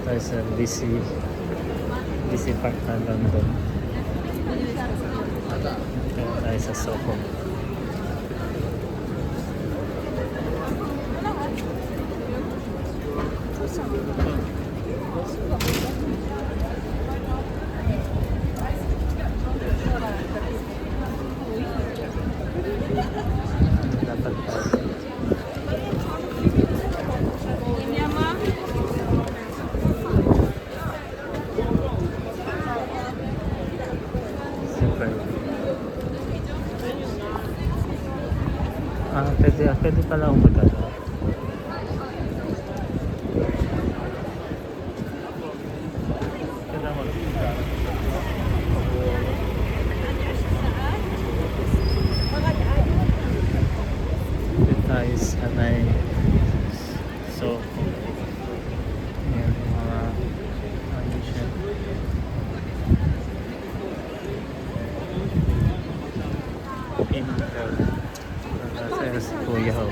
tayo sa busy park na London. Kaya tayo sa Soho. Dapat tayo. Super. Pwede pala umagat. Tayo sa may so yan mga ano siya Intel sa si Kuya ho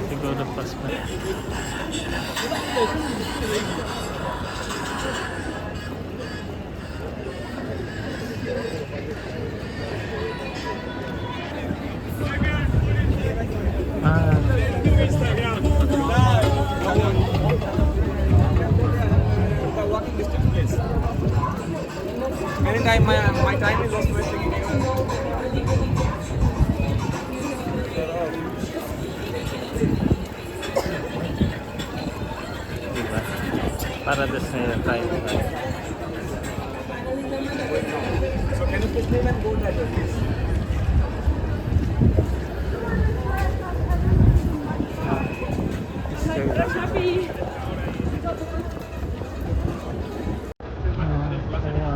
siguro pas pa Anytime my time is also wasting in diba para dos na tayo So can you push me and go that way, please?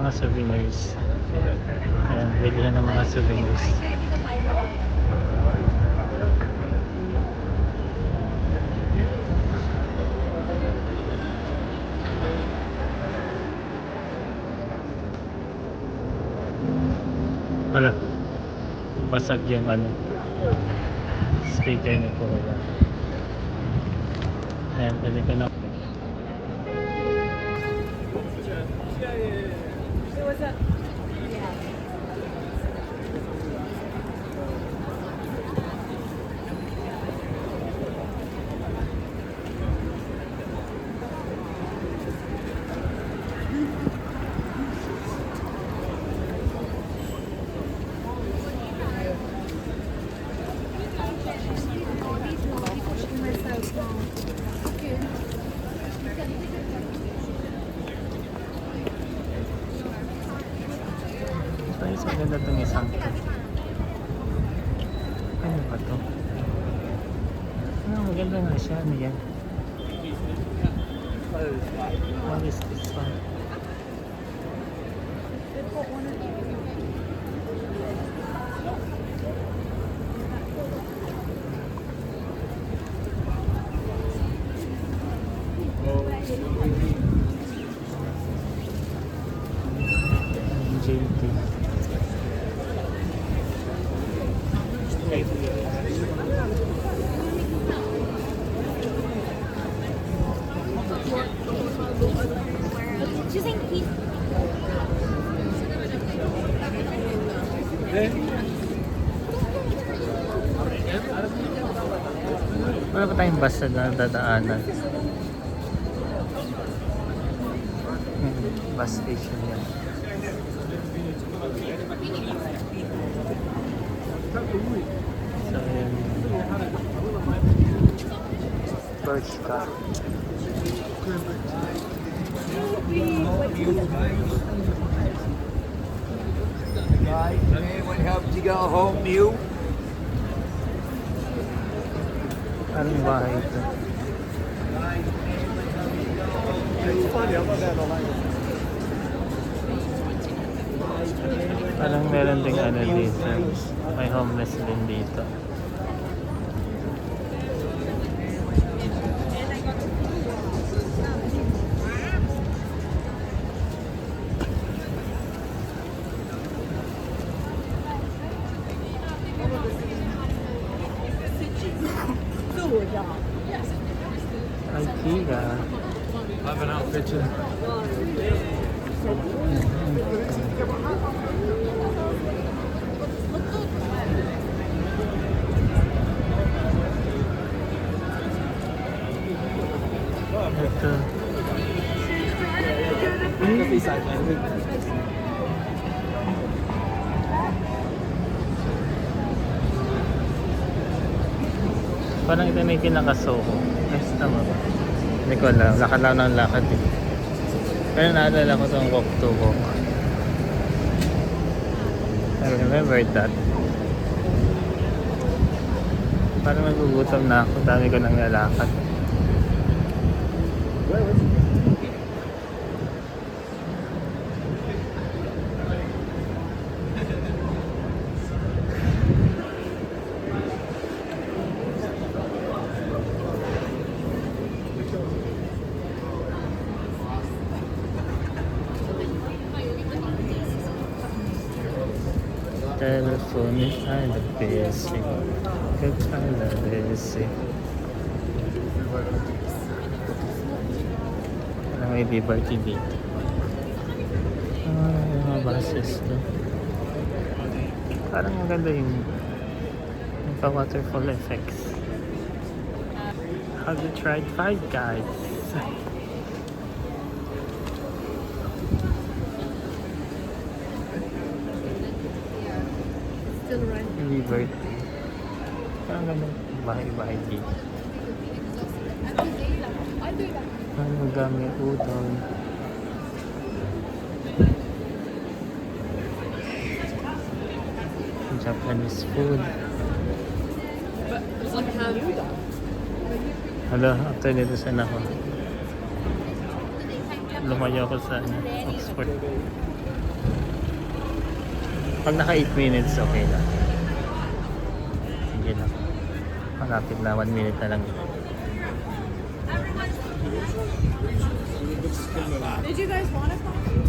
mga souvenirs. Ayan, bilihan ng mga souvenirs. Wala. Basag yung ano speaker ni Kuya. Ayan, pwede ko na ayos, ang ganda itong isang to. Ano ba to? Maganda nga siya. Ano yan? What is this one? JT. Wala pa tayong bus na dadaanan. Bus station yan. So yan. Birch car. Guys, anyone help to go home new? Parang bahay ito. Parang meron ding ano dito. May homeless din dito. IKEA. Have an outfit. Ito. Parang ito na yung kinakasoko. Ay, tama ba? Hindi ko alam. Lakad lang ng lakad eh. Pero naalala ko itong walk to walk. I remember that. Parang nagugutom na ako. Dami ko nang lalakad. Telephone is kind of busy. Good kind of busy. Parang may liberty dito. Ah, yung mga buses to. Parang maganda yung waterfall effects. Have you tried Five Guys? Liberty. Parang ganda bahay-bahay dito. Ano gamit udon. Japanese food. Hala, after nito saan ako? Lumayo ako sa Oxford. Pag naka 8 minutes, okay na. Sige na. Malapit na 1 minute na lang. Did you guys want a coffee?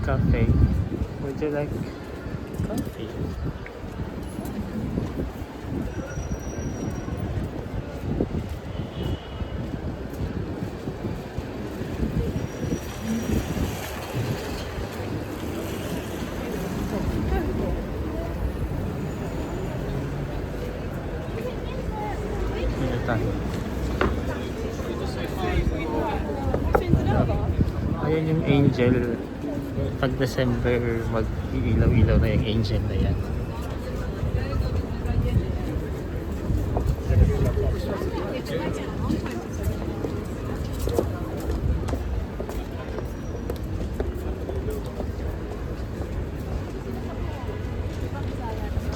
Cafe. Would you like coffee? Dito tayo. Ayan yung angel. Pag December, mag-ilaw-ilaw na yung angel na yan.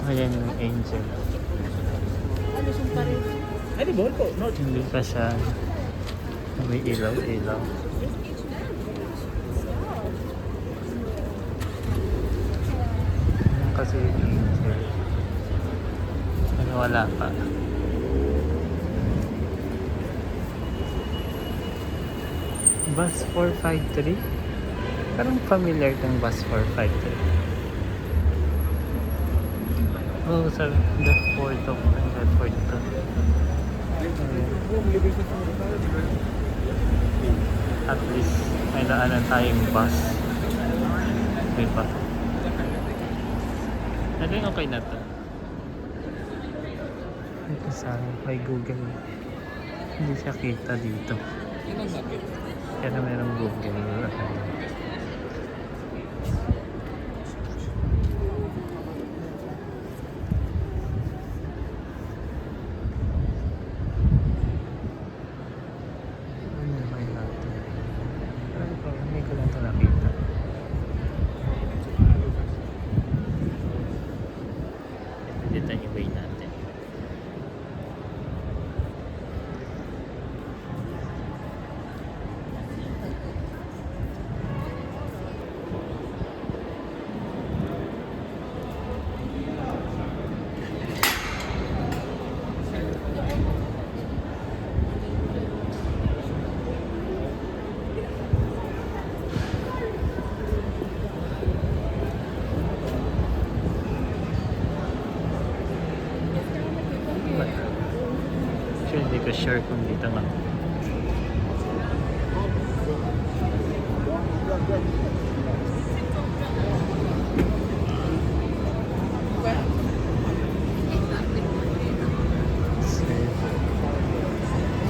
Ayan yung angel. Ano siyang parin? Ay, di po. No. Hindi pa siya may ilaw-ilaw. Kasi yung angel. Ano wala pa. Bus 453? Parang familiar ng bus 453. Oh, sa the fourth of the fourth to. At least may daanan tayong bus. Diba? Ano yung okay na to? Ito sa may Google. Hindi siya kita dito. Kaya mayroong Google. Dito yung way natin. ko sure kung dito nga.